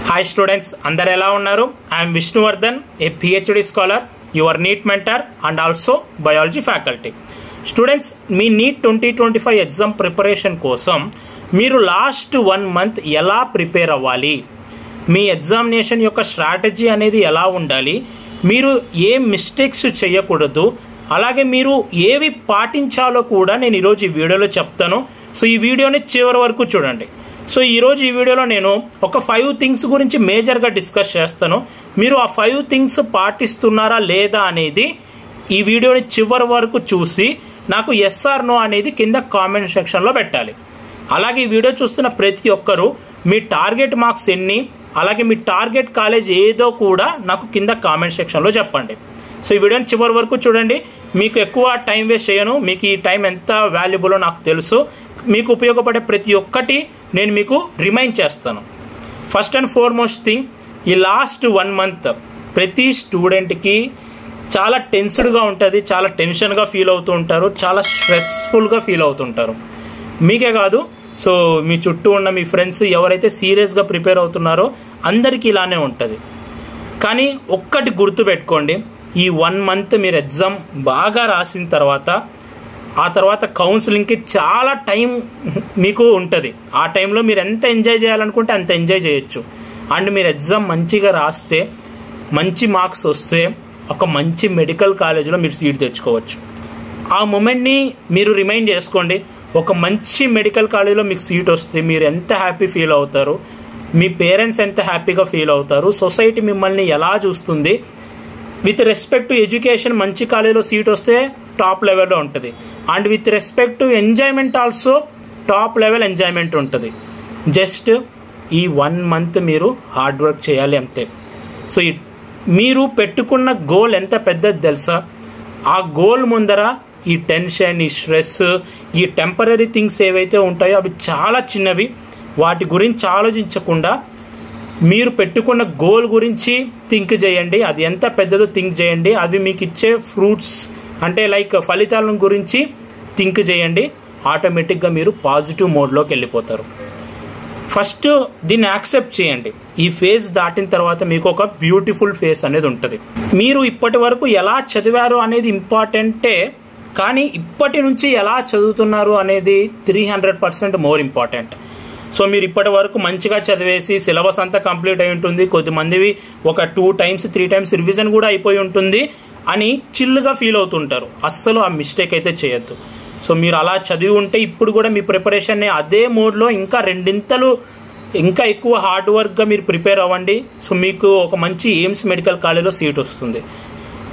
Hi students, అందరు ఎలా ఉన్నారు? I am Vishnuvardhan, a PhD scholar, your NEET mentor and also biology faculty. Students, me NEET 2025 exam preparation కోసం మీరు last 1 month ఎలా prepare అవ్వాలి, మీ examination యొక్క స్ట్రాటజీ అనేది ఎలా ఉండాలి, మీరు ఏ మిస్టేక్స్ చేయకూడదు, అలాగే మీరు ఏవి పాటించాలో కూడా నేను ఈరోజు ఈ వీడియోలో చెప్తాను. సో ఈ వీడియోని చివరి వరకు చూడండి. సో ఈరోజు ఈ వీడియోలో నేను ఒక 5 థింగ్స్ గురించి మేజర్గా డిస్కస్ చేస్తాను. మీరు ఆ 5 థింగ్స్ పాటిస్తున్నారా లేదా అనేది ఈ వీడియోని చివరి వరకు చూసి నాకు ఎస్ ఆర్ నో అనేది కింద కామెంట్ సెక్షన్లో పెట్టాలి. అలాగే ఈ వీడియో చూస్తున్న ప్రతి ఒక్కరూ మీ టార్గెట్ మార్క్స్ ఎన్ని, అలాగే మీ టార్గెట్ కాలేజ్ ఏదో కూడా నాకు కింద కామెంట్ సెక్షన్లో చెప్పండి. సో ఈ వీడియోని చివరి వరకు చూడండి. మీకు ఎక్కువ టైం వేస్ట్ చేయను, మీకు ఈ టైం ఎంత వాల్యుబుల్లో నాకు తెలుసు. మీకు ఉపయోగపడే ప్రతి ఒక్కటి నేను మీకు రిమైండ్ చేస్తాను. ఫస్ట్ అండ్ ఫార్మోస్ట్ థింగ్, ఈ లాస్ట్ 1 మంత్ ప్రతి స్టూడెంట్కి చాలా టెన్స్డ్గా ఉంటుంది, చాలా టెన్షన్గా ఫీల్ అవుతూ ఉంటారు, చాలా స్ట్రెస్ఫుల్గా ఫీల్ అవుతుంటారు. మీకే కాదు, సో మీ చుట్టూ ఉన్న మీ ఫ్రెండ్స్ ఎవరైతే సీరియస్గా ప్రిపేర్ అవుతున్నారో అందరికీ ఇలానే ఉంటుంది. కానీ ఒక్కటి గుర్తుపెట్టుకోండి, ఈ 1 మంత్ మీరు ఎగ్జామ్ బాగా రాసిన తర్వాత ఆ తర్వాత కౌన్సిలింగ్కి చాలా టైం మీకు ఉంటుంది. ఆ టైంలో మీరు ఎంత ఎంజాయ్ చేయాలనుకుంటే అంత ఎంజాయ్ చేయొచ్చు. అండ్ మీరు ఎగ్జామ్ మంచిగా రాస్తే, మంచి మార్క్స్ వస్తే ఒక మంచి మెడికల్ కాలేజీలో మీరు సీట్ తెచ్చుకోవచ్చు. ఆ మూమెంట్ని మీరు రిమైండ్ చేసుకోండి. ఒక మంచి మెడికల్ కాలేజీలో మీకు సీట్ వస్తే మీరు ఎంత హ్యాపీ ఫీల్ అవుతారు, మీ పేరెంట్స్ ఎంత హ్యాపీగా ఫీల్ అవుతారు, సొసైటీ మిమ్మల్ని ఎలా చూస్తుంది. విత్ రెస్పెక్ట్ టు ఎడ్యుకేషన్ మంచి కాలేజీలో సీట్ వస్తే టాప్ లెవెల్లో ఉంటుంది. And with respect to enjoyment also top level enjoyment ఉంటుంది. జస్ట్ ఈ 1 మంత్ మీరు హార్డ్ వర్క్ చేయాలి అంతే. సో మీరు పెట్టుకున్న గోల్ ఎంత పెద్దది తెలుసా? ఆ గోల్ ముందర ఈ టెన్షన్, ఈ స్ట్రెస్, ఈ టెంపరీ థింగ్స్ ఏవైతే ఉంటాయో అవి చాలా చిన్నవి. వాటి గురించి ఆలోచించకుండా మీరు పెట్టుకున్న గోల్ గురించి థింక్ చేయండి. అది ఎంత పెద్దదో థింక్ చేయండి. అది మీకు ఇచ్చే ఫ్రూట్స్ అంటే లైక్ ఫలితాల గురించి థింక్ చేయండి. ఆటోమేటిక్గా మీరు పాజిటివ్ మోడ్లోకి వెళ్ళిపోతారు. ఫస్ట్ దీన్ని యాక్సెప్ట్ చేయండి. ఈ ఫేజ్ దాటిన తర్వాత మీకు ఒక బ్యూటిఫుల్ ఫేస్ అనేది ఉంటుంది. మీరు ఇప్పటి వరకు ఎలా చదివారు అనేది ఇంపార్టెంటే, కానీ ఇప్పటి నుంచి ఎలా చదువుతున్నారు అనేది 300% మోర్ ఇంపార్టెంట్. సో మీరు ఇప్పటి వరకు మంచిగా చదివేసి సిలబస్ అంతా కంప్లీట్ అయి ఉంటుంది, కొద్దిమందివి ఒక 2 times 3 times రివిజన్ కూడా అయిపోయి ఉంటుంది అని చిల్లుగా ఫీల్ అవుతుంటారు. అస్సలు ఆ మిస్టేక్ అయితే చేయొద్దు. సో మీరు అలా చదివి ఉంటే ఇప్పుడు కూడా మీ ప్రిపరేషన్ని అదే మోడ్లో ఇంకా 2 ఇంతలు ఇంకా ఎక్కువ హార్డ్ వర్క్గా మీరు ప్రిపేర్ అవ్వండి. సో మీకు ఒక మంచి ఎయిమ్స్ మెడికల్ కాలేజ్లో సీట్ వస్తుంది.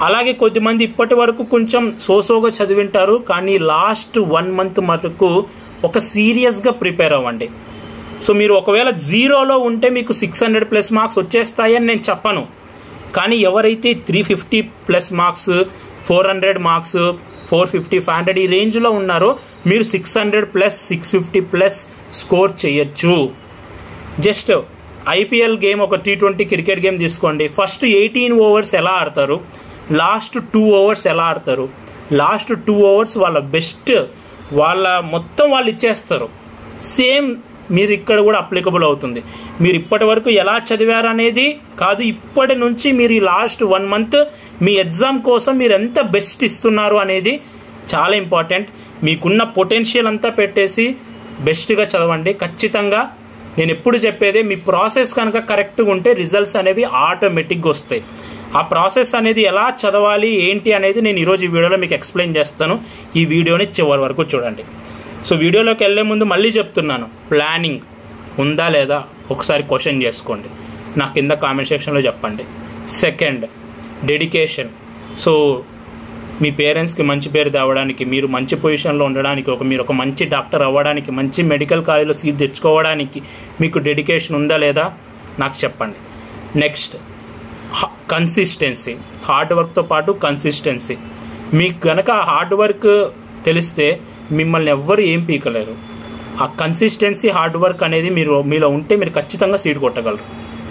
అలాగే కొద్దిమంది ఇప్పటి వరకు కొంచెం సోసోగా చదివింటారు, కానీ లాస్ట్ 1 మంత్ మటుకు ఒక సీరియస్గా ప్రిపేర్ అవ్వండి. సో మీరు ఒకవేళ 0లో ఉంటే మీకు 600+ మార్క్స్ వచ్చేస్తాయని నేను చెప్పను, కానీ ఎవరైతే 350+ మార్క్స్, 400 మార్క్స్, 450, 500 ఈ రేంజ్లో ఉన్నారో మీరు 600+, 650+ స్కోర్ చేయొచ్చు. జస్ట్ ఐపీఎల్ గేమ్, ఒక T20 క్రికెట్ గేమ్ తీసుకోండి. ఫస్ట్ 18 overs ఎలా ఆడతారు, లాస్ట్ 2 overs ఎలా ఆడతారు. లాస్ట్ 2 overs వాళ్ళ బెస్ట్, వాళ్ళ మొత్తం వాళ్ళు ఇచ్చేస్తారు. సేమ్ మీరు ఇక్కడ కూడా అప్లికబుల్ అవుతుంది. మీరు ఇప్పటి వరకు ఎలా చదివారు అనేది కాదు, ఇప్పటి నుంచి మీరు ఈ లాస్ట్ 1 మంత్ మీ ఎగ్జామ్ కోసం మీరు ఎంత బెస్ట్ ఇస్తున్నారు అనేది చాలా ఇంపార్టెంట్. మీకున్న పొటెన్షియల్ అంతా పెట్టేసి బెస్ట్గా చదవండి. ఖచ్చితంగా నేను ఎప్పుడు చెప్పేదే, మీ ప్రాసెస్ కనుక కరెక్ట్గా ఉంటే రిజల్ట్స్ అనేవి ఆటోమేటిక్గా వస్తాయి. ఆ ప్రాసెస్ అనేది ఎలా చదవాలి ఏంటి అనేది నేను ఈరోజు ఈ వీడియోలో మీకు ఎక్స్ప్లెయిన్ చేస్తాను. ఈ వీడియోని చివరి వరకు చూడండి. సో వీడియోలోకి వెళ్ళే ముందు మళ్ళీ చెప్తున్నాను, ప్లానింగ్ ఉందా లేదా ఒకసారి క్వశ్చన్ చేసుకోండి, నా కింద కామెంట్ సెక్షన్లో చెప్పండి. Second, dedication. సో మీ పేరెంట్స్కి మంచి పేరు తేవడానికి, మీరు మంచి పొజిషన్లో ఉండడానికి, మీరు ఒక మంచి డాక్టర్ అవ్వడానికి, మంచి మెడికల్ కాలేజ్లో సీట్ తెచ్చుకోవడానికి మీకు డెడికేషన్ ఉందా లేదా నాకు చెప్పండి. Next, consistency. హార్డ్ వర్క్తో పాటు కన్సిస్టెన్సీ. మీకు కనుక హార్డ్ వర్క్ తెలిస్తే మిమ్మల్ని ఎవ్వరు ఏం పీకలేరు. ఆ కన్సిస్టెన్సీ, హార్డ్ వర్క్ అనేది మీలో ఉంటే మీరు ఖచ్చితంగా సీట్ కొట్టగలరు.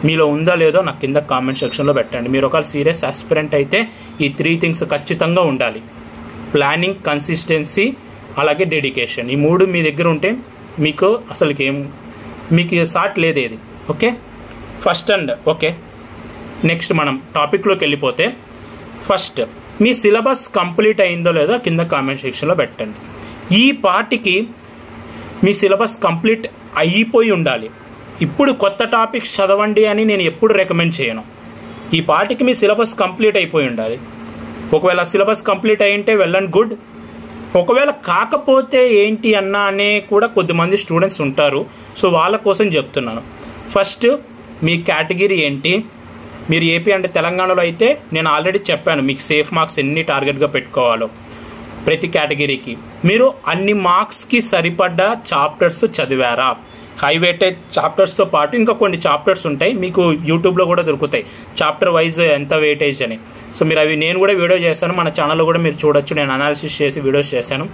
మీలో ఉందా లేదో నాకు కింద కామెంట్ సెక్షన్లో పెట్టండి. మీరు ఒక సీరియస్ ఆస్పిరెంట్ అయితే ఈ 3 things ఖచ్చితంగా ఉండాలి. ప్లానింగ్, కన్సిస్టెన్సీ, అలాగే డెడికేషన్. ఈ 3 మీ దగ్గర ఉంటే మీకు అసలుకి మీకు సాట్ లేదేది. Okay. First and okay, next మనం టాపిక్లోకి వెళ్ళిపోతే, ఫస్ట్ మీ సిలబస్ కంప్లీట్ అయిందో లేదో కింద కామెంట్ సెక్షన్లో పెట్టండి. ఈ పార్టీకి మీ సిలబస్ కంప్లీట్ అయిపోయి ఉండాలి. ఇప్పుడు కొత్త టాపిక్స్ చదవండి అని నేను ఎప్పుడు రికమెండ్ చేయను. ఈ పార్టీకి మీ సిలబస్ కంప్లీట్ అయిపోయి ఉండాలి. ఒకవేళ సిలబస్ కంప్లీట్ అయ్యింటే వెల్ అండ్ గుడ్. ఒకవేళ కాకపోతే ఏంటి అన్న అనే కూడా కొద్దిమంది స్టూడెంట్స్ ఉంటారు. సో వాళ్ళ కోసం చెప్తున్నాను. ఫస్ట్ మీ కేటగిరీ ఏంటి? మీరు ఏపీ అంటే తెలంగాణలో అయితే నేను ఆల్రెడీ చెప్పాను మీకు సేఫ్ మార్క్స్ ఎన్ని టార్గెట్గా పెట్టుకోవాలో ప్రతి కేటగిరీకి. మీరు అన్ని మార్క్స్కి సరిపడ్డ చాప్టర్స్ చదివారా? హై వెయిటేజ్ చాప్టర్స్తో పాటు ఇంకా కొన్ని చాప్టర్స్ ఉంటాయి, మీకు యూట్యూబ్లో కూడా దొరుకుతాయి చాప్టర్ వైజ్ ఎంత వెయిటేజ్ అని. సో మీరు అవి నేను కూడా వీడియో చేశాను, మన ఛానల్లో కూడా మీరు చూడొచ్చు. నేను అనాలిసిస్ చేసి వీడియోస్ చేశాను.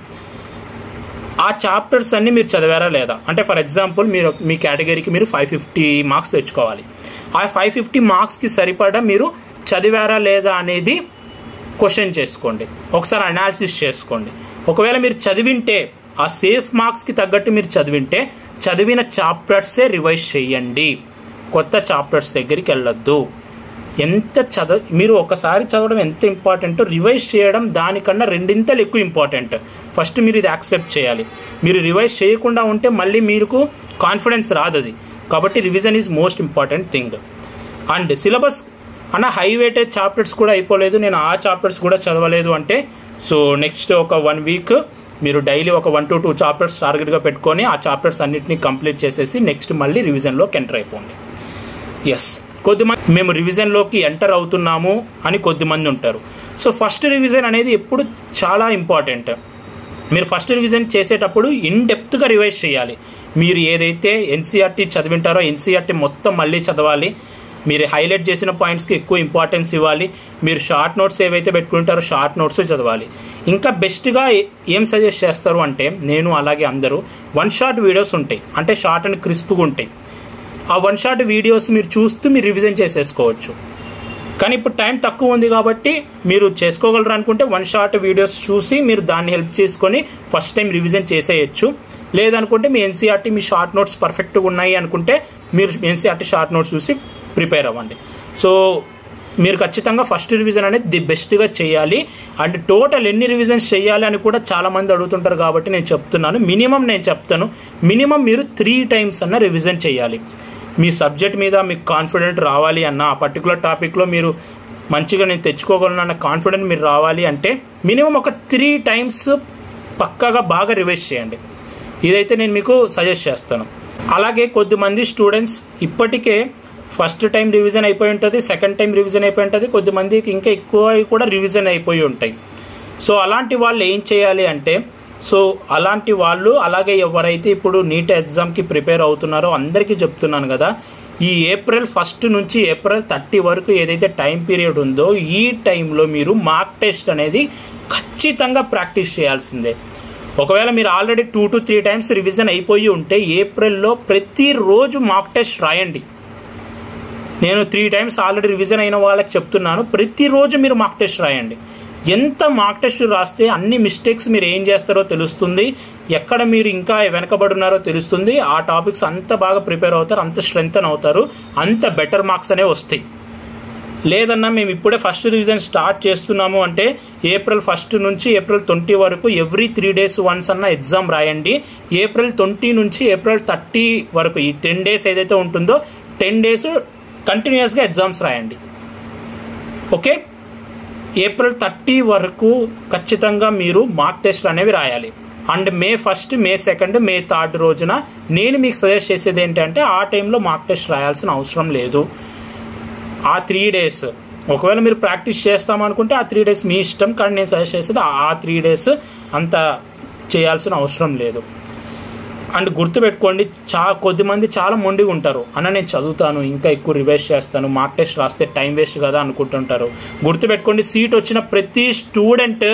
ఆ చాప్టర్స్ అన్ని మీరు చదివారా లేదా? అంటే ఫర్ ఎగ్జాంపుల్ మీరు మీ కేటగిరీకి మీరు 550 మార్క్స్ తెచ్చుకోవాలి. ఆ 550 మార్క్స్కి సరిపడా మీరు చదివారా లేదా అనేది క్వశ్చన్ చేసుకోండి, ఒకసారి అనాలిసిస్ చేసుకోండి. ఒకవేళ మీరు చదివింటే ఆ సేఫ్ మార్క్స్కి తగ్గట్టు మీరు చదివింటే చదివిన చాప్టర్సే రివైజ్ చేయండి, కొత్త చాప్టర్స్ దగ్గరికి వెళ్ళొద్దు. మీరు ఒకసారి చదవడం ఎంత ఇంపార్టెంటో రివైజ్ చేయడం దానికన్నా రెండింతలు ఎక్కువ ఇంపార్టెంట్. ఫస్ట్ మీరు ఇది యాక్సెప్ట్ చేయాలి. మీరు రివైజ్ చేయకుండా ఉంటే మళ్ళీ మీకు కాన్ఫిడెన్స్ రాదు అది. కాబట్టి revision is most important thing. And syllabus అన్న హై వెయిటేజ్ చాప్టర్స్ కూడా అయిపోలేదు, నేను ఆ చాప్టర్స్ కూడా చదవలేదు అంటే సో నెక్స్ట్ ఒక 1 వీక్ మీరు డైలీ ఒక 1 to 2 చాప్టర్స్ టార్గెట్గా పెట్టుకొని ఆ చాప్టర్స్ అన్నింటినీ కంప్లీట్ చేసేసి నెక్స్ట్ మళ్ళీ రివిజన్లోకి ఎంటర్ అయిపోండి. ఎస్, కొద్దిమంది మేము రివిజన్లోకి ఎంటర్ అవుతున్నాము అని కొద్దిమంది ఉంటారు. సో ఫస్ట్ రివిజన్ అనేది ఎప్పుడు చాలా ఇంపార్టెంట్. మీరు ఫస్ట్ రివిజన్ చేసేటప్పుడు ఇన్ డెప్త్గా రివైజ్ చేయాలి. మీరు ఏదైతే ఎన్సీఆర్టీ చదివింటారో ఎన్సీఆర్టీ మొత్తం మళ్ళీ చదవాలి. మీరు హైలైట్ చేసిన పాయింట్స్కి ఎక్కువ ఇంపార్టెన్స్ ఇవ్వాలి. మీరు షార్ట్ నోట్స్ ఏవైతే పెట్టుకుంటారో షార్ట్ నోట్స్ చదవాలి. ఇంకా బెస్ట్గా ఏం సజెస్ట్ చేస్తారు అంటే నేను అలాగే అందరూ 1 షాట్ వీడియోస్ ఉంటాయి, అంటే షార్ట్ అండ్ క్రిస్ప్గా ఉంటాయి. ఆ 1 షాట్ వీడియోస్ మీరు చూస్తూ మీరు రివిజన్ చేసేసుకోవచ్చు. కానీ ఇప్పుడు టైం తక్కువ ఉంది కాబట్టి మీరు చేసుకోగలరు అనుకుంటే 1 షాట్ వీడియోస్ చూసి మీరు దాన్ని హెల్ప్ చేసుకొని ఫస్ట్ టైం రివిజన్ చేసేయచ్చు. లేదనుకుంటే మీ ఎన్సీఆర్టీ మీ షార్ట్ నోట్స్ పర్ఫెక్ట్గా ఉన్నాయి అనుకుంటే మీరు ఎన్సీఆర్టీ షార్ట్ నోట్స్ చూసి ప్రిపేర్ అవ్వండి. సో మీరు ఖచ్చితంగా ఫస్ట్ రివిజన్ అనేది ది బెస్ట్గా చేయాలి. అండ్ టోటల్ ఎన్ని రివిజన్స్ చేయాలి అని కూడా చాలా మంది అడుగుతుంటారు కాబట్టి నేను చెప్తున్నాను. మినిమం మీరు 3 times అన్న రివిజన్ చేయాలి. మీ సబ్జెక్ట్ మీద మీకు కాన్ఫిడెంట్ రావాలి అన్న, ఆ పర్టికులర్ టాపిక్లో మీరు మంచిగా నేను తెచ్చుకోగలను అన్న కాన్ఫిడెంట్ మీరు రావాలి అంటే మినిమం ఒక 3 times పక్కాగా బాగా రివైజ్ చేయండి. ఇదైతే నేను మీకు సజెస్ట్ చేస్తాను. అలాగే కొద్దిమంది స్టూడెంట్స్ ఇప్పటికే ఫస్ట్ టైం రివిజన్ అయిపోయి ఉంటుంది, సెకండ్ టైం రివిజన్ అయిపోయి ఉంటుంది, కొద్దిమందికి ఇంకా ఎక్కువ కూడా రివిజన్ అయిపోయి ఉంటాయి. సో అలాంటి వాళ్ళు ఏం చేయాలి అంటే, అలాంటి వాళ్ళు అలాగే ఎవరైతే ఇప్పుడు నీట్ ఎగ్జామ్కి ప్రిపేర్ అవుతున్నారో అందరికీ చెప్తున్నాను కదా, ఈ April 1 నుంచి April 30 వరకు ఏదైతే టైం పీరియడ్ ఉందో ఈ టైంలో మీరు మార్క్ టెస్ట్ అనేది ఖచ్చితంగా ప్రాక్టీస్ చేయాల్సిందే. ఒకవేళ మీరు ఆల్రెడీ 2 to 3 times రివిజన్ అయిపోయి ఉంటే ఏప్రిల్లో ప్రతిరోజు మార్క్ టెస్ట్ రాయండి. నేను 3 times ఆల్రెడీ రివిజన్ అయిన వాళ్ళకి చెప్తున్నాను, ప్రతిరోజు మీరు మార్క్ టెస్ట్ రాయండి. ఎంత మార్క్ టెస్ట్ రాస్తే అన్ని మిస్టేక్స్ మీరు ఏం చేస్తారో తెలుస్తుంది, ఎక్కడ మీరు ఇంకా వెనకబడి ఉన్నారో తెలుస్తుంది. ఆ టాపిక్స్ అంత బాగా ప్రిపేర్ అవుతారు, అంత స్ట్రెంగ్తన్ అవుతారు, అంత బెటర్ మార్క్స్ అనేవి వస్తాయి. లేదన్నా మేము ఇప్పుడే ఫస్ట్ రివిజన్ స్టార్ట్ చేస్తున్నాము అంటే April 1 నుంచి April 20 వరకు ఎవ్రీ 3 days వన్స్ అన్న ఎగ్జామ్ రాయండి. April 20 నుంచి April 30 వరకు ఈ 10 days ఏదైతే ఉంటుందో 10 days కంటిన్యూస్గా ఎగ్జామ్స్ రాయండి. ఓకే, April 30 వరకు ఖచ్చితంగా మీరు మార్క్ టెస్ట్ అనేవి రాయాలి. అండ్ May 1, May 2, May 3 రోజున నేను మీకు సజెస్ట్ చేసేది ఏంటంటే ఆ టైంలో మార్క్ టెస్ట్ రాయాల్సిన అవసరం లేదు. ఆ 3 days ఒకవేళ మీరు ప్రాక్టీస్ చేస్తామనుకుంటే ఆ 3 days మీ ఇష్టం, కానీ నేను సజెస్ట్ చేసేది ఆ 3 days అంత చేయాల్సిన అవసరం లేదు. అండ్ గుర్తుపెట్టుకోండి, కొద్దిమంది చాలా మొండిగా ఉంటారు, అన్న నేను చదువుతాను ఇంకా ఎక్కువ రివైజ్ చేస్తాను, మార్క్ టెస్ట్ రాస్తే టైం వేస్ట్ కదా అనుకుంటుంటారు. గుర్తుపెట్టుకోండి, సీట్ వచ్చిన ప్రతి స్టూడెంట్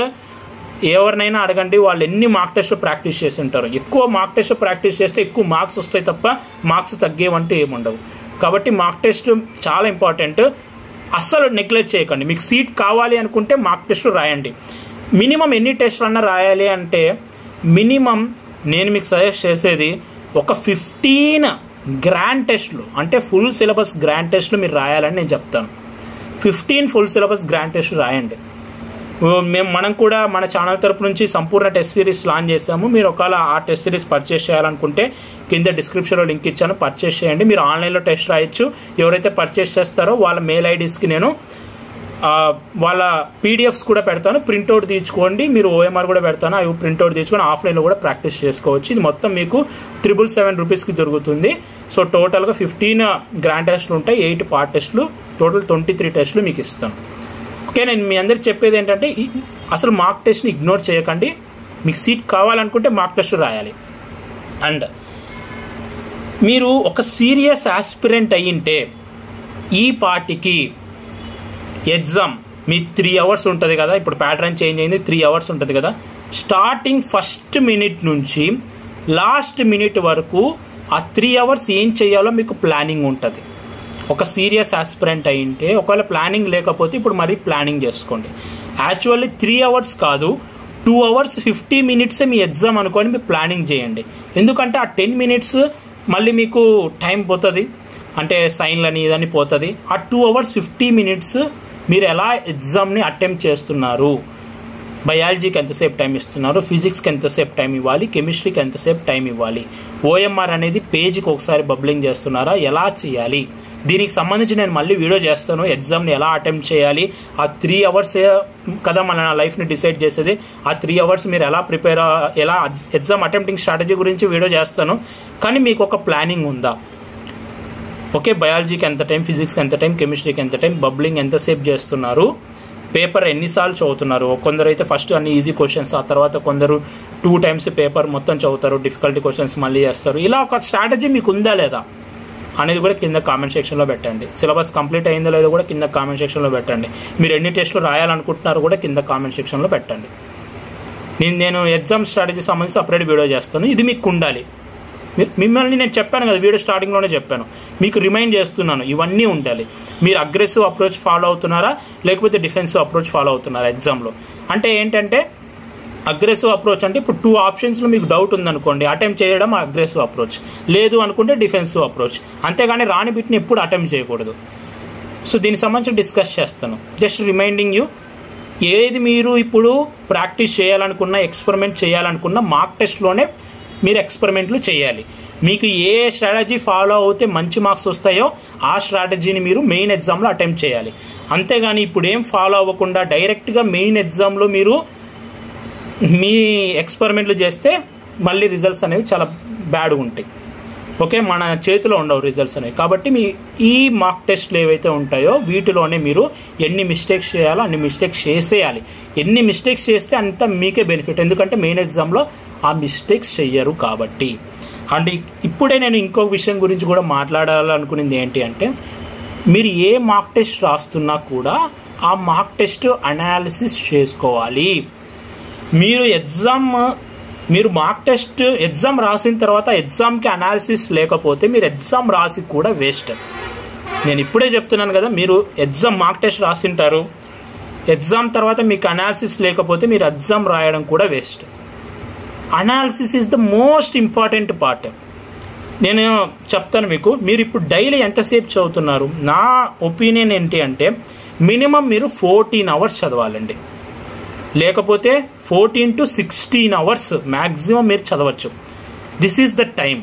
ఎవరినైనా అడగండి, వాళ్ళు ఎన్ని మార్క్ టెస్ట్ ప్రాక్టీస్ చేసి ఉంటారు. ఎక్కువ మార్క్ టెస్ట్ ప్రాక్టీస్ చేస్తే ఎక్కువ మార్క్స్ వస్తాయి తప్ప మార్క్స్ తగ్గేవంటే ఏముండవు. కాబట్టి మార్క్ టెస్ట్ చాలా ఇంపార్టెంట్, అస్సలు నెగ్లెక్ట్ చేయకండి. మీకు సీట్ కావాలి అనుకుంటే మార్క్ టెస్ట్ రాయండి. మినిమం ఎన్ని టెస్ట్లు అన్నా రాయాలి అంటే మినిమం నేను మీకు సజెస్ట్ చేసేది ఒక 15 గ్రాండ్ టెస్ట్లు అంటే ఫుల్ సిలబస్ గ్రాండ్ టెస్ట్లు మీరు రాయాలని నేను చెప్తాను. 15 ఫుల్ సిలబస్ గ్రాండ్ టెస్ట్ రాయండి. మనం కూడా మన ఛానల్ తరపు నుంచి సంపూర్ణ టెస్ట్ సిరీస్ లాంచ్ చేసాము. మీరు ఒకవేళ ఆ టెస్ట్ సిరీస్ పర్చేస్ చేయాలనుకుంటే కింద డిస్క్రిప్షన్లో లింక్ ఇచ్చాను, పర్చేస్ చేయండి. మీరు ఆన్లైన్లో టెస్ట్ రాయొచ్చు. ఎవరైతే పర్చేస్ చేస్తారో వాళ్ళ మెయిల్ ఐడీస్కి నేను వాళ్ళ పీడిఎఫ్స్ కూడా పెడతాను, ప్రింట్అవుట్ తీసుకోండి. మీరు ఓఎంఆర్ కూడా పెడతాను, అవి ప్రింట్అవుట్ తీసుకొని ఆఫ్లైన్లో కూడా ప్రాక్టీస్ చేసుకోవచ్చు. ఇది మొత్తం మీకు 777 రూపీస్కి దొరుకుతుంది. సో టోటల్గా 15 గ్రాండ్ టెస్ట్లు ఉంటాయి, 8 పార్ట్ టెస్ట్లు, టోటల్ 23 టెస్ట్లు మీకు ఇస్తాను. ఓకే, నేను మీ అందరికి చెప్పేది ఏంటంటే అసలు మార్క్ టెస్ట్ని ఇగ్నోర్ చేయకండి. మీకు సీట్ కావాలనుకుంటే మార్క్ టెస్ట్ రాయాలి. అండ్ మీరు ఒక సీరియస్ ఆస్పిరెంట్ అయ్యింటే ఈ పార్టీకి ఎగ్జామ్ మీ 3 అవర్స్ ఉంటుంది కదా, ఇప్పుడు ప్యాటర్న్ చేంజ్ అయింది, 3 అవర్స్ ఉంటుంది కదా. స్టార్టింగ్ ఫస్ట్ మినిట్ నుంచి లాస్ట్ మినిట్ వరకు ఆ 3 అవర్స్ ఏం చేయాలో మీకు ప్లానింగ్ ఉంటుంది. ఒక సీరియస్ ఆస్పిరెంట్ అయింటే ఒకవేళ ప్లానింగ్ లేకపోతే ఇప్పుడు మరీ ప్లానింగ్ చేసుకోండి. యాక్చువల్లీ 3 అవర్స్ కాదు, 2 అవర్స్ 50 మినిట్సే మీ ఎగ్జామ్ అనుకొని మీరు ప్లానింగ్ చేయండి. ఎందుకంటే ఆ 10 మినిట్స్ మళ్ళీ మీకు టైం పోతుంది, అంటే సైన్లని ఇదని పోతుంది. ఆ 2 అవర్స్ 50 మినిట్స్ మీరు ఎలా ఎగ్జామ్ని అటెంప్ట్ చేస్తున్నారు, బయాలజీకి ఎంతసేపు టైం ఇస్తున్నారు, ఫిజిక్స్కి ఎంతసేపు టైం ఇవ్వాలి, కెమిస్ట్రీకి ఎంతసేపు టైం ఇవ్వాలి, ఓఎంఆర్ అనేది పేజీకి ఒకసారి బబ్లింగ్ చేస్తున్నారా, ఎలా చేయాలి, దీనికి సంబంధించి నేను మళ్ళీ వీడియో చేస్తాను. ఎగ్జామ్ని ఎలా అటెంప్ట్ చేయాలి, ఆ 3 అవర్స్ కదా మన లైఫ్ని డిసైడ్ చేసేది. ఆ 3 అవర్స్ మీరు ఎలా ప్రిపేర్, ఎలా ఎగ్జామ్ అటెంప్టింగ్ స్ట్రాటజీ గురించి వీడియో చేస్తాను. కానీ మీకు ఒక ప్లానింగ్ ఉందా? ఓకే, బయాలజీకి ఎంత టైం, ఫిజిక్స్కి ఎంత టైం, కెమిస్ట్రీకి ఎంత టైం, బబ్లింగ్ ఎంతసేపు చేస్తున్నారు, పేపర్ ఎన్నిసార్లు చదువుతున్నారు. కొందరు అయితే ఫస్ట్ అన్ని ఈజీ క్వశ్చన్స్, ఆ తర్వాత కొందరు 2 టైమ్స్ పేపర్ మొత్తం చదువుతారు, డిఫికల్టీ క్వశ్చన్స్ మళ్ళీ చేస్తారు. ఇలా ఒక స్ట్రాటజీ మీకు ఉందా లేదా అనేది కూడా కింద కామెంట్ సెక్షన్లో పెట్టండి. సిలబస్ కంప్లీట్ అయిందో లేదో కూడా కింద కామెంట్ సెక్షన్లో పెట్టండి. మీరు ఎన్ని టెస్టులు రాయాలనుకుంటున్నారో కూడా కింద కామెంట్ సెక్షన్లో పెట్టండి. నేను ఎగ్జామ్ స్ట్రాటజీ సంబంధించి సపరేట్ వీడియో చేస్తాను. ఇది మీకు ఉండాలి. మిమ్మల్ని నేను చెప్పాను కదా, వీడియో స్టార్టింగ్లోనే చెప్పాను, మీకు రిమైండ్ చేస్తున్నాను, ఇవన్నీ ఉండాలి. మీరు అగ్రెసివ్ అప్రోచ్ ఫాలో అవుతున్నారా లేకపోతే డిఫెన్సివ్ అప్రోచ్ ఫాలో అవుతున్నారా ఎగ్జామ్లో? అంటే ఏంటంటే అగ్రెసివ్ అప్రోచ్ అంటే ఇప్పుడు 2 ఆప్షన్స్లో మీకు డౌట్ ఉందనుకోండి, అటెంప్ట్ చేయడం అగ్రెసివ్ అప్రోచ్, లేదు అనుకుంటే డిఫెన్సివ్ అప్రోచ్. అంతేగాని రాని బిట్ని ఎప్పుడు అటెంప్ట్ చేయకూడదు. సో దీనికి సంబంధించి డిస్కస్ చేస్తాను. జస్ట్ రిమైండింగ్ యూ, ఏది మీరు ఇప్పుడు ప్రాక్టీస్ చేయాలనుకున్నా, ఎక్స్పెరిమెంట్ చేయాలనుకున్నా మార్క్ టెస్ట్లోనే మీరు ఎక్స్పెరిమెంట్లు చేయాలి. మీకు ఏ స్ట్రాటజీ ఫాలో అవుతే మంచి మార్క్స్ వస్తాయో ఆ స్ట్రాటజీని మీరు మెయిన్ ఎగ్జామ్లో అటెంప్ట్ చేయాలి. అంతేగాని ఇప్పుడు ఏం ఫాలో అవ్వకుండా డైరెక్ట్గా మెయిన్ ఎగ్జామ్లో మీరు మీ ఎక్స్పెరిమెంట్లు చేస్తే మళ్ళీ రిజల్ట్స్ అనేవి చాలా బ్యాడ్గా ఉంటాయి. ఓకే, మన చేతిలో ఉండవు రిజల్ట్స్ అనేవి. కాబట్టి మీ ఈ మార్క్ టెస్ట్లు ఏవైతే ఉంటాయో వీటిలోనే మీరు ఎన్ని మిస్టేక్స్ చేయాలో అన్ని మిస్టేక్స్ చేసేయాలి. ఎన్ని మిస్టేక్స్ చేస్తే అంత మీకే బెనిఫిట్, ఎందుకంటే మెయిన్ ఎగ్జామ్లో ఆ మిస్టేక్స్ చెయ్యరు కాబట్టి. అండ్ ఇప్పుడే నేను ఇంకొక విషయం గురించి కూడా మాట్లాడాలనుకునేది ఏంటి అంటే, మీరు ఏ మార్క్ టెస్ట్ రాస్తున్నా కూడా ఆ మార్క్ టెస్ట్ అనాలిసిస్ చేసుకోవాలి. మీరు మార్క్ టెస్ట్ ఎగ్జామ్ రాసిన తర్వాత ఎగ్జామ్కి అనాలిసిస్ లేకపోతే మీరు ఎగ్జామ్ రాసి కూడా వేస్ట్. నేను ఇప్పుడే చెప్తున్నాను కదా, మీరు ఎగ్జామ్ మార్క్ టెస్ట్ రాసింటారు, ఎగ్జామ్ తర్వాత మీకు అనాలిసిస్ లేకపోతే మీరు ఎగ్జామ్ రాయడం కూడా waste. Analysis is the most important part. నేను చెప్తాను మీకు, మీరు ఇప్పుడు డైలీ ఎంతసేపు చదువుతున్నారు? నా ఒపీనియన్ ఏంటి అంటే మినిమం మీరు 14 అవర్స్ చదవాలండి, లేకపోతే 14 to 16 అవర్స్ మ్యాక్సిమం మీరు చదవచ్చు. This is the time.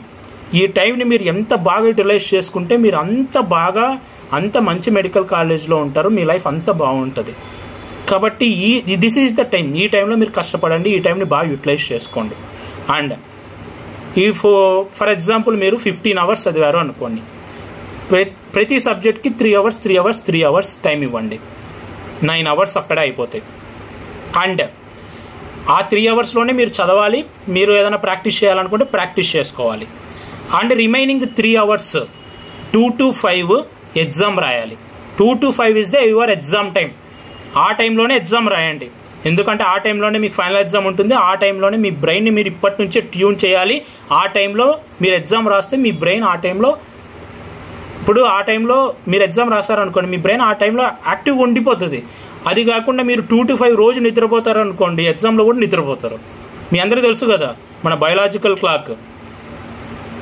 ఈ టైంని మీరు ఎంత బాగా యూటిలైజ్ చేసుకుంటే మీరు అంత మంచి మెడికల్ కాలేజ్లో ఉంటారు, మీ లైఫ్ అంత బాగుంటుంది. కాబట్టి దిస్ ఈజ్ ద టైం. ఈ టైంలో మీరు కష్టపడండి, ఈ టైంని బాగా యూటిలైజ్ చేసుకోండి. అండ్ ఫర్ ఎగ్జాంపుల్ మీరు 15 అవర్స్ చదివారు అనుకోండి, ప్రతి సబ్జెక్ట్కి 3 అవర్స్ టైం ఇవ్వండి, 9 అవర్స్ అక్కడే అయిపోతాయి. అండ్ ఆ 3 అవర్స్లోనే మీరు చదవాలి, మీరు ఏదైనా ప్రాక్టీస్ చేయాలనుకుంటే ప్రాక్టీస్ చేసుకోవాలి. And remaining 3 hours 2 to 5 exam రాయాలి. 2 to 5 is the your exam time. ఆ టైంలోనే ఎగ్జామ్ రాయండి, ఎందుకంటే ఆ టైంలోనే మీకు ఫైనల్ ఎగ్జామ్ ఉంటుంది. ఆ టైంలోనే మీ బ్రెయిన్ని మీరు ఇప్పటి నుంచే ట్యూన్ చేయాలి. ఆ టైంలో మీరు ఎగ్జామ్ రాస్తే మీ బ్రెయిన్ ఆ టైంలో మీరు ఎగ్జామ్ రాస్తారనుకోండి, మీ బ్రెయిన్ ఆ టైంలో యాక్టివ్గా ఉండిపోతుంది. అది కాకుండా మీరు 2 to 5 రోజు నిద్రపోతారు అనుకోండి, ఎగ్జామ్లో కూడా నిద్రపోతారు. మీ అందరికీ తెలుసు కదా మన బయాలజికల్ క్లాక్.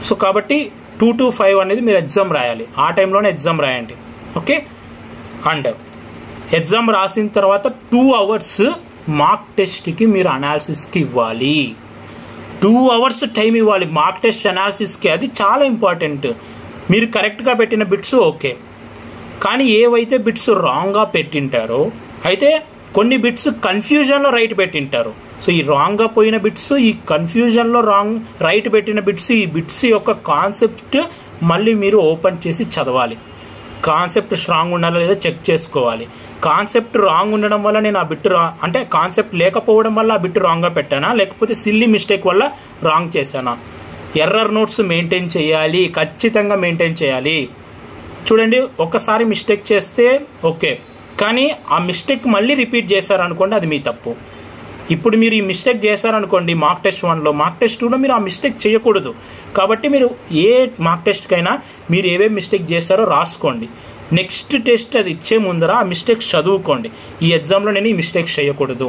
సో కాబట్టి 2 to 5 అనేది మీరు ఎగ్జామ్ రాయాలి. ఆ టైంలోనే ఎగ్జామ్ రాయండి. ఓకే. అండ్ ఎగ్జామ్ రాసిన తర్వాత 2 hours మార్క్ టెస్ట్కి మీరు అనాలిసిస్కి ఇవ్వాలి. 2 hours టైం ఇవ్వాలి మార్క్ టెస్ట్ అనాలిసిస్కి. అది చాలా ఇంపార్టెంట్. మీరు కరెక్ట్గా పెట్టిన బిట్స్ ఓకే, కానీ ఏవైతే బిట్స్ రాంగ్గా పెట్టింటారో, అయితే కొన్ని బిట్స్ కన్ఫ్యూజన్లో రైట్ పెట్టింటారు. సో ఈ రాంగ్గా పోయిన బిట్స్, ఈ కన్ఫ్యూజన్లో రైట్ పెట్టిన బిట్స్, ఈ బిట్స్ యొక్క కాన్సెప్ట్ మళ్ళీ మీరు ఓపెన్ చేసి చదవాలి. కాన్సెప్ట్ స్ట్రాంగ్ ఉండాలో లేదో చెక్ చేసుకోవాలి. కాన్సెప్ట్ రాంగ్ ఉండడం వల్ల నేను ఆ బిట్ అంటే కాన్సెప్ట్ లేకపోవడం వల్ల ఆ బిట్ రాంగ్గా పెట్టానా, లేకపోతే సిల్లీ మిస్టేక్ వల్ల రాంగ్ చేశానా? ఎర్రర్ నోట్స్ మెయింటైన్ చేయాలి, ఖచ్చితంగా మెయింటైన్ చేయాలి. చూడండి, ఒక్కసారి మిస్టేక్ చేస్తే ఓకే, కానీ ఆ మిస్టేక్ మళ్ళీ రిపీట్ చేశారనుకోండి, అది మీ తప్పు. ఇప్పుడు మీరు ఈ మిస్టేక్ చేశారనుకోండి మార్క్ టెస్ట్ 1లో, మార్క్ టెస్ట్ 2లో మీరు ఆ మిస్టేక్ చేయకూడదు. కాబట్టి మీరు ఏ మార్క్ టెస్ట్కైనా మీరు ఏవేమి మిస్టేక్ చేశారో రాసుకోండి. నెక్స్ట్ టెస్ట్ అది ఇచ్చే ముందర ఆ మిస్టేక్స్ చదువుకోండి. ఈ ఎగ్జామ్లో నేను ఈ మిస్టేక్స్ చేయకూడదు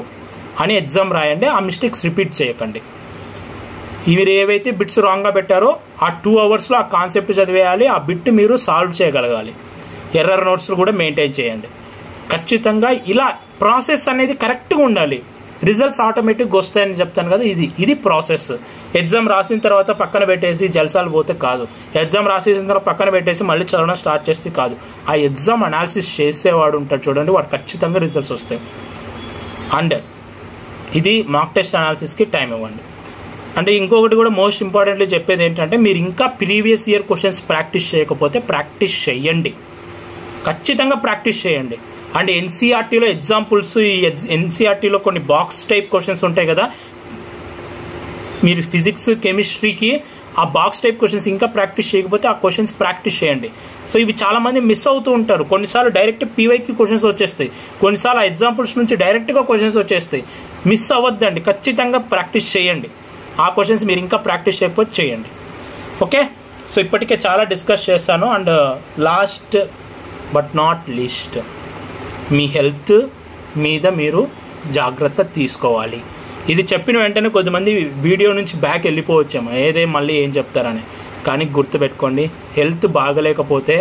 అని ఎగ్జామ్ రాయండి. ఆ మిస్టేక్స్ రిపీట్ చేయకండి. మీరు ఏవైతే బిట్స్ రాంగ్గా పెట్టారో ఆ 2 hours ఆ కాన్సెప్ట్ చదివేయాలి. ఆ బిట్ మీరు సాల్వ్ చేయగలగాలి. ఎర్రర్ నోట్స్ కూడా మెయింటైన్ చేయండి. ఖచ్చితంగా ఇలా ప్రాసెస్ అనేది కరెక్ట్గా ఉండాలి. రిజల్ట్స్ ఆటోమేటిక్గా వస్తాయని చెప్తాను కదా, ఇది ప్రాసెస్. ఎగ్జామ్ రాసిన తర్వాత పక్కన పెట్టేసి జల్సాలు పోతే కాదు. ఎగ్జామ్ రాసిన తర్వాత పక్కన పెట్టేసి మళ్ళీ చదవడం స్టార్ట్ చేస్తే కాదు. ఆ ఎగ్జామ్ అనాలిసిస్ చేసేవాడు ఉంటాడు చూడండి, వాడు ఖచ్చితంగా రిజల్ట్స్ వస్తాయి. అండ్ ఇది మార్క్ టెస్ట్ అనాలిసిస్కి టైం ఇవ్వండి. అంటే ఇంకొకటి కూడా మోస్ట్ ఇంపార్టెంట్లీ చెప్పేది ఏంటంటే, మీరు ఇంకా ప్రీవియస్ ఇయర్ క్వశ్చన్స్ ప్రాక్టీస్ చేయకపోతే ప్రాక్టీస్ చేయండి. ఖచ్చితంగా ప్రాక్టీస్ చేయండి. అండ్ ఎన్సీఆర్టీలో ఎగ్జాంపుల్స్, ఈ ఎన్సీఆర్టీలో కొన్ని బాక్స్ టైప్ క్వశ్చన్స్ ఉంటాయి కదా, మీరు ఫిజిక్స్ కెమిస్ట్రీకి ఆ బాక్స్ టైప్ క్వశ్చన్స్ ఇంకా ప్రాక్టీస్ చేయకపోతే ఆ క్వశ్చన్స్ ప్రాక్టీస్ చేయండి. సో ఇవి చాలా మంది మిస్ అవుతూ ఉంటారు. కొన్నిసార్లు డైరెక్ట్ పీవైకి క్వశ్చన్స్ వచ్చేస్తాయి, కొన్నిసార్లు ఎగ్జాంపుల్స్ నుంచి డైరెక్ట్గా క్వశ్చన్స్ వచ్చేస్తాయి. మిస్ అవ్వద్దండి, ఖచ్చితంగా ప్రాక్టీస్ చేయండి. ఆ క్వశ్చన్స్ మీరు ఇంకా ప్రాక్టీస్ చేయకపోతే చేయండి. ఓకే. సో ఇప్పటికే చాలా డిస్కస్ చేస్తాను. And last but not least, me health మీద మీరు జాగ్రత్త తీసుకోవాలి. ఇది చెప్పిన వెంటనే కొద్దిమంది వీడియో నుంచి బ్యాక్ వెళ్ళిపోవచ్చాము, మళ్ళీ ఏం చెప్తారని. కానీ గుర్తుపెట్టుకోండి, హెల్త్ బాగలేకపోతే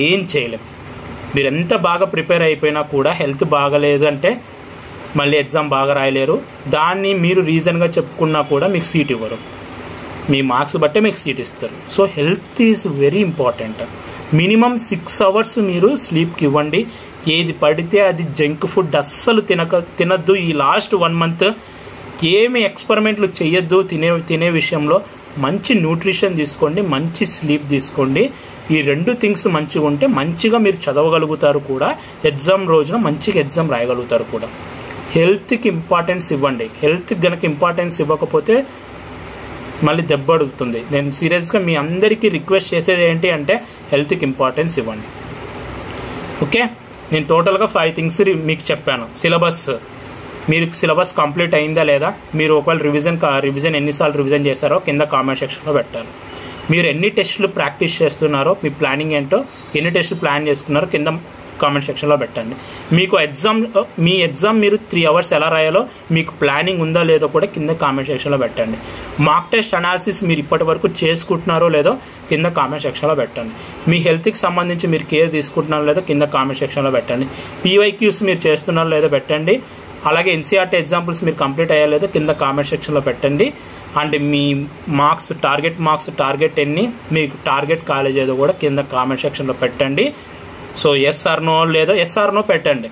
ఏం చేయలేం. మీరు ఎంత బాగా ప్రిపేర్ అయిపోయినా కూడా హెల్త్ బాగలేదు అంటే మళ్ళీ ఎగ్జామ్ బాగా రాయలేరు. దాన్ని మీరు రీజన్గా చెప్పుకున్నా కూడా మీకు సీట్ ఇవ్వరు. మీ మార్క్స్ బట్టే మీకు సీట్ ఇస్తారు. So health is very important. Minimum 6 hours మీరు స్లీప్కి ఇవ్వండి. ఏది పడితే అది జంక్ ఫుడ్ అస్సలు తినద్దు. ఈ లాస్ట్ 1 month ఏమి ఎక్స్పెరిమెంట్లు చేయొద్దు తినే విషయంలో. మంచి న్యూట్రిషన్ తీసుకోండి, మంచి స్లీప్ తీసుకోండి. ఈ 2 things మంచిగా ఉంటే మంచిగా మీరు చదవగలుగుతారు కూడా. ఎగ్జామ్ రోజున మంచిగా ఎగ్జామ్ రాయగలుగుతారు కూడా. హెల్త్కి ఇంపార్టెన్స్ ఇవ్వండి. హెల్త్కి గనక ఇంపార్టెన్స్ ఇవ్వకపోతే మళ్ళీ దెబ్బ అడుగుతుంది. నేను సీరియస్గా మీ అందరికీ రిక్వెస్ట్ చేసేది ఏంటి అంటే హెల్త్కి ఇంపార్టెన్స్ ఇవ్వండి. ఓకే. నేను టోటల్గా 5 things మీకు చెప్పాను. సిలబస్, మీరు సిలబస్ కంప్లీట్ అయిందా లేదా, మీరు ఒకవేళ రివిజన్ ఎన్నిసార్లు రివిజన్ చేశారో కింద కామెంట్ సెక్షన్లో పెట్టాలి. మీరు ఎన్ని టెస్టులు ప్రాక్టీస్ చేస్తున్నారో, మీ ప్లానింగ్ ఏంటో, ఎన్ని టెస్టులు ప్లాన్ చేసుకున్నారో కింద కామెంట్ సెక్షన్లో పెట్టండి. మీకు మీ ఎగ్జామ్ మీరు 3 hours ఎలా రాయాలో మీకు ప్లానింగ్ ఉందో లేదో కూడా కింద కామెంట్ సెక్షన్లో పెట్టండి. మార్క్ టెస్ట్ అనాలిసిస్ మీరు ఇప్పటి వరకు చేసుకుంటున్నారో లేదో కింద కామెంట్ సెక్షన్లో పెట్టండి. మీ హెల్త్కి సంబంధించి మీరు కేర్ తీసుకుంటున్నారో లేదో కింద కామెంట్ సెక్షన్లో పెట్టండి. పీవైక్యూస్ మీరు చేస్తున్నారో లేదో పెట్టండి. అలాగే ఎన్సీఆర్టీ ఎగ్జాంపుల్స్ మీరు కంప్లీట్ అయ్యా లేదో కింద కామెంట్ సెక్షన్లో పెట్టండి. అండ్ మీ మార్క్స్ టార్గెట్ ఎన్ని, మీకు టార్గెట్ కాలేజ్ ఏదో కూడా కింద కామెంట్ సెక్షన్లో పెట్టండి. సో ఎస్ ఆర్ నో లేదో ఎస్ ఆర్ నో పెట్టండి.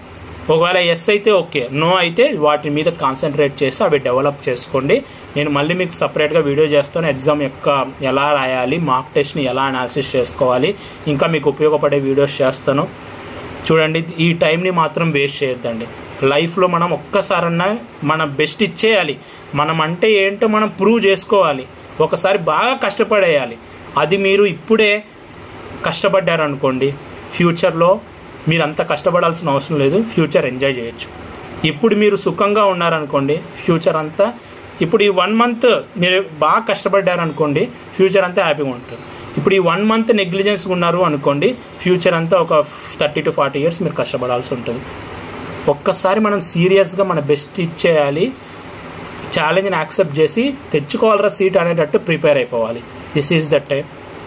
ఒకవేళ ఎస్ అయితే ఓకే, నో అయితే వాటి మీద కాన్సన్ట్రేట్ చేసి అవి డెవలప్ చేసుకోండి. నేను మళ్ళీ మీకు సపరేట్గా వీడియో చేస్తాను. ఎగ్జామ్ యొక్క ఎలా రాయాలి, మార్క్ టెస్ట్ని ఎలా అనాలిసిస్ చేసుకోవాలి, ఇంకా మీకు ఉపయోగపడే వీడియోస్ చేస్తాను. చూడండి, ఈ టైంని మాత్రం వేస్ట్ చేయొద్దండి. లైఫ్లో మనం ఒక్కసారన్నా మన బెస్ట్ ఇచ్చేయాలి. మనం అంటే ఏంటో మనం ప్రూవ్ చేసుకోవాలి. ఒకసారి బాగా కష్టపడేయాలి. అది మీరు ఇప్పుడే కష్టపడ్డారనుకోండి, ఫ్యూచర్లో మీరు అంత కష్టపడాల్సిన అవసరం లేదు. ఫ్యూచర్ ఎంజాయ్ చేయొచ్చు. ఇప్పుడు మీరు సుఖంగా ఉన్నారనుకోండి, ఫ్యూచర్ అంతా, ఇప్పుడు ఈ 1 month మీరు బాగా కష్టపడ్డారనుకోండి, ఫ్యూచర్ అంతా హ్యాపీగా ఉంటుంది. ఇప్పుడు ఈ 1 month నెగ్లిజెన్స్గా ఉన్నారు అనుకోండి, ఫ్యూచర్ అంతా ఒక 30 to 40 years మీరు కష్టపడాల్సి ఉంటుంది. ఒక్కసారి మనం సీరియస్గా మన బెస్ట్ ఇచ్చేయాలి. ఛాలెంజ్ని యాక్సెప్ట్ చేసి తెచ్చుకోవాలరా సీట్ అనేటట్టు ప్రిపేర్ అయిపోవాలి. This is the time.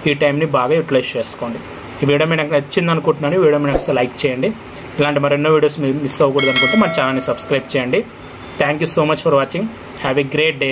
ఈ టైంని బాగా యూటిలైజ్ చేసుకోండి. ఈ వీడియో మీకు నచ్చింది అనుకుంటున్నాను. ఈ వీడియో మీకు నచ్చితే లైక్ చేయండి. ఇలాంటి మరెన్నో వీడియోస్ మీరు మిస్ అవ్వకూడదు అనుకుంటే మన ఛానల్ని సబ్స్క్రైబ్ చేయండి. Thank you so much for watching. Have a great day.